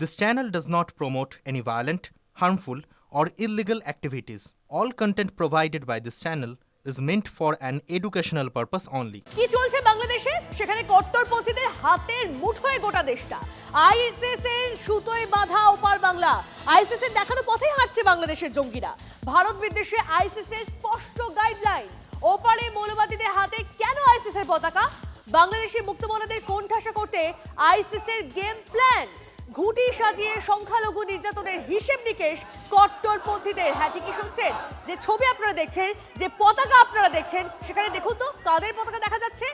This channel does not promote any violent, harmful, or illegal activities. All content provided by this channel is meant for an educational purpose only. কি চলছে বাংলাদেশে? সেখানে কট্টরপন্থীদের হাতের মুঠোয় গোটা দেশটা। আইএসএস এর সুতোয় বাঁধা ওপার বাংলা। আইএসএস এর দেখানো পথেই হাঁটছে বাংলাদেশের জঙ্গিরা। ভারত বিদ্বেষে আইএসএস এর স্পষ্ট গাইডলাইন। ওপারে মৌলবাদীদের হাতে কেন আইএসএস এর পতাকা? বাংলাদেশি মুক্তমনাদের কোণঠাসা করতে আইএসএস এর গেম প্ল্যান। ঘুঁটি সাজিয়ে সংখ্যালঘু নির্যাতনের হিসেব নিকেশ কট্টরপন্থীদের। হ্যাঁ, ঠিকই শুনছেন, যে ছবি আপনারা দেখছেন, যে পতাকা আপনারা দেখছেন, সেখানে দেখুন তো কাদের পতাকা দেখা যাচ্ছে।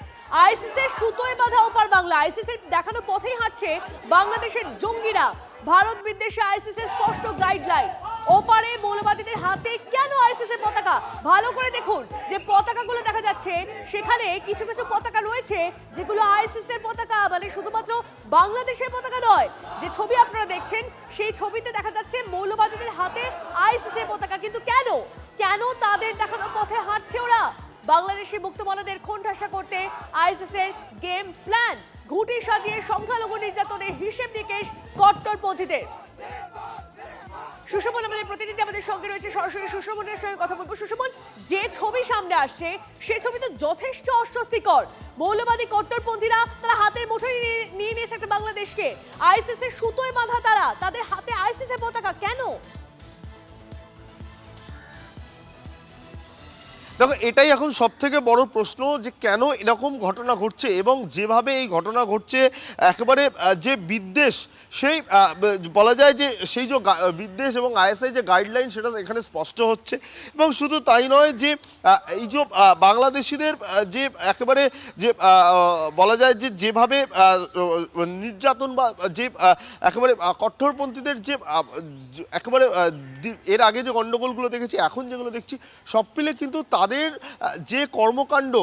আইসিস এর সুতোয় বাঁধা ওপার বাংলা। আইসিস এর দেখানো পথেই হাঁটছে বাংলাদেশের জঙ্গিরা। ভারত বিদ্বেষে আইসিস এর স্পষ্ট গাইডলাইন। ওপারে মৌলবাদীদের হাতে কেন আইসিস এর পতাকা? ভালো করে দেখুন, যে পতাকাগুলো দেখা যাচ্ছে সেখানে কিছু কিছু পতাকা রয়েছে যেগুলো আইসিস এর পতাকা, মানে শুধুমাত্র বাংলাদেশের পতাকা নয়। যে ছবি আপনারা দেখছেন সেই ছবিতে দেখা যাচ্ছে মৌলবাদীদের হাতে আইসিস এর পতাকা। কিন্তু কেন কেন তাদের দেখানো পথে হাঁটছে ওরা? বাংলাদেশি মুক্তমনাদের কোণঠাসা করতে আইসিস এর গেম প্ল্যান। ঘুঁটি সাজিয়ে সংখ্যালঘু নির্যাতনের হিসেব নিকেশ কট্টরপন্থীদের। সুশোভন আমাদের প্রতিনিধি আমাদের সঙ্গে রয়েছে, সরাসরি সুশোভনের সঙ্গে কথা বলবো। সুশোভন, যে ছবি সামনে আসছে সেই ছবি তো যথেষ্ট অস্বস্তিকর। মৌলবাদী কট্টরপন্থীরা তারা হাতের মুঠোয় নিয়ে নিয়েছে একটা বাংলাদেশকে। আইসিস এর সুতোয় বাঁধা তারা, তাদের হাতে আইসিস এর পতাকা কেন? দেখো, এটাই এখন সব থেকে বড় প্রশ্ন, যে কেন এরকম ঘটনা ঘটছে এবং যেভাবে এই ঘটনা ঘটছে একেবারে যে বিদ্বেষ, সেই বলা যায় যে সেই যে বিদ্বেষ এবং আইএসআই যে গাইডলাইন সেটা এখানে স্পষ্ট হচ্ছে। এবং শুধু তাই নয়, যে এই যে বাংলাদেশিদের যে একেবারে যে বলা যায় যে যেভাবে নির্যাতন বা যে একেবারে কঠোরপন্থীদের যে একেবারে এর আগে যে গণ্ডগোলগুলো দেখেছি, এখন যেগুলো দেখছি, সব মিলে কিন্তু তাদের যে কর্মকাণ্ড,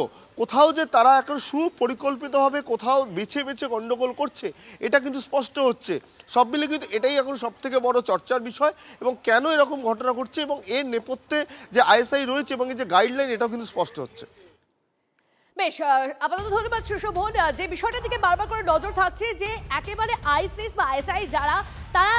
কোথাও যে তারা এখন সুপরিকল্পিতভাবে কোথাও বেছে বেছে গণ্ডগোল করছে, এটা কিন্তু স্পষ্ট হচ্ছে। সব মিলে কিন্তু এটাই এখন সব থেকে বড় চর্চার বিষয়। এবং কেন এরকম ঘটনা ঘটছে এবং এর নেপথ্যে যে আইএসআই রয়েছে এবং এই যে গাইডলাইন, এটাও কিন্তু স্পষ্ট হচ্ছে। বেশ, আপাতত ধন্যবাদ সুশোভন। যে বিষয়টার দিকে বারবার করে নজর থাকছে, যে একেবারে আইসিস বা আইএসআই যারা, তারা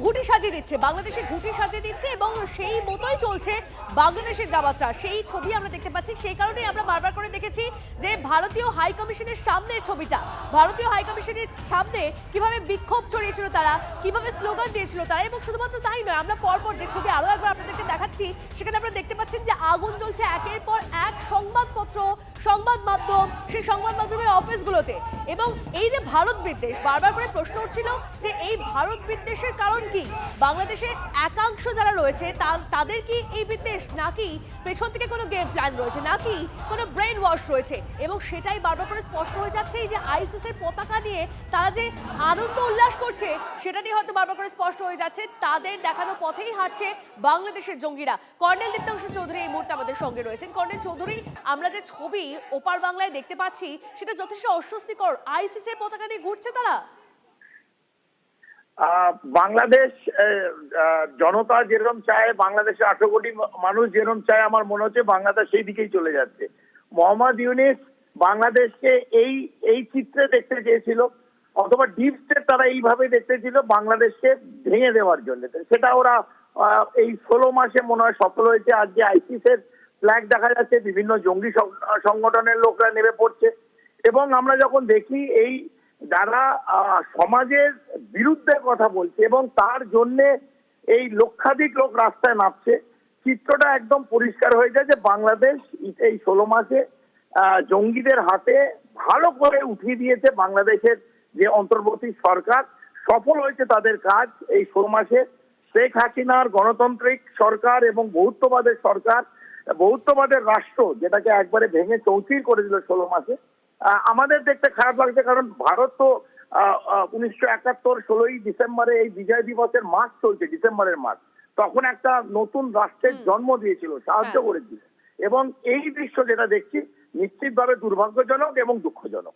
ঘুঁটি সাজিয়ে দিচ্ছে, বাংলাদেশে ঘুঁটি সাজিয়ে দিচ্ছে এবং সেই মতোই চলছে বাংলাদেশের যাত্রা। সেই ছবি আমরা দেখতে পাচ্ছি। সেই কারণেই আমরা বারবার করে দেখেছি যে ভারতীয় হাই কমিশনের সামনের ছবিটা, ভারতীয় হাই কমিশনের সামনে কিভাবে বিক্ষোভ চড়িয়েছিল তারা, কিভাবে স্লোগান দিয়েছিল তারা। এবং শুধুমাত্র তাই নয়, আমরা পরপর যে ছবি আরও একবার আপনাদেরকে দেখাচ্ছি, সেখানে আপনারা দেখতে পাচ্ছেন যে আগুন জ্বলছে একের পর এক সংবাদপত্র, সংবাদ মাধ্যম, সেই সংবাদ মাধ্যমের অফিসগুলোতে। এবং এই যে ভারত বিদ্বেষ, বারবার করে প্রশ্ন উঠছিল যে এই ভারত বিদ্বেষের কারণ কি? বাংলাদেশের একাংশ যারা রয়েছে তাদের কি এই বিদ্বেষ, নাকি পেছন থেকে কোনো গেম প্ল্যান রয়েছে, নাকি কোনো ব্রেন ওয়াশ রয়েছে? এবং সেটাই বারবার করে স্পষ্ট হয়ে যাচ্ছে। এই যে আইসিস এর পতাকা নিয়ে তারা যে আনন্দ উল্লাস করছে, সেটা নিয়ে হয়তো বারবার করে স্পষ্ট হয়ে যাচ্ছে তাদের দেখানো পথেই হাঁটছে বাংলাদেশের জঙ্গিরা। কর্নেল দীপ্তাংশু চৌধুরী এই মুহূর্তে আমাদের সঙ্গে রয়েছেন। কর্নেল চৌধুরী, আমরা যে ছবি ওপার বাংলায় দেখতে পাচ্ছি সেটা যথেষ্ট অস্বস্তিকর। আইসিস এর পতাকা নিয়ে ঘুরছে তারা। বাংলাদেশ জনতা যেরকম চায়, বাংলাদেশে 18 কোটি মানুষ যেরকম চায়, আমার মনে হচ্ছে বাংলাদেশ সেই দিকেই চলে যাচ্ছে। মোহাম্মদ ইউনিস বাংলাদেশকে এই চিত্রে দেখতে চেয়েছিল, অথবা ডিপ স্টেট তারা এইভাবে দেখতে ছিল বাংলাদেশকে ভেঙে দেওয়ার জন্য। সেটা ওরা এই 16 মাসে মনে হয় সফল হয়েছে। আজকে আইসিস এর ফ্ল্যাগ দেখা যাচ্ছে, বিভিন্ন জঙ্গি সংগঠনের লোকরা নেমে পড়ছে। এবং আমরা যখন দেখি এই যারা সমাজের বিরুদ্ধে কথা বলছে এবং তার জন্য এই লক্ষাধিক লোক রাস্তায় নামছে, চিত্রটা একদম পরিষ্কার হয়ে যায় যে বাংলাদেশ এই 16 মাসে জঙ্গিদের হাতে ভালো করে উঠিয়ে দিয়েছে। বাংলাদেশের যে অন্তর্বর্তী সরকার সফল হয়েছে তাদের কাজ এই 16 মাসে। শেখ হাসিনার গণতান্ত্রিক সরকার এবং বহুত্ববাদের সরকার, বহুত্ববাদের রাষ্ট্র, যেটাকে একবারে ভেঙে চৌচির করে দিল 16 মাসে। আমাদের দেখতে খারাপ লাগছে, কারণ ভারত তো 1971 16ই ডিসেম্বরে এই বিজয় দিবসের মাস চলছে, ডিসেম্বরের মাস, তখন একটা নতুন রাষ্ট্রের জন্ম দিয়েছিল, সাহায্য করেছিল। এবং এই দৃশ্য যেটা দেখছি নিশ্চিতভাবে দুর্ভাগ্যজনক এবং দুঃখজনক।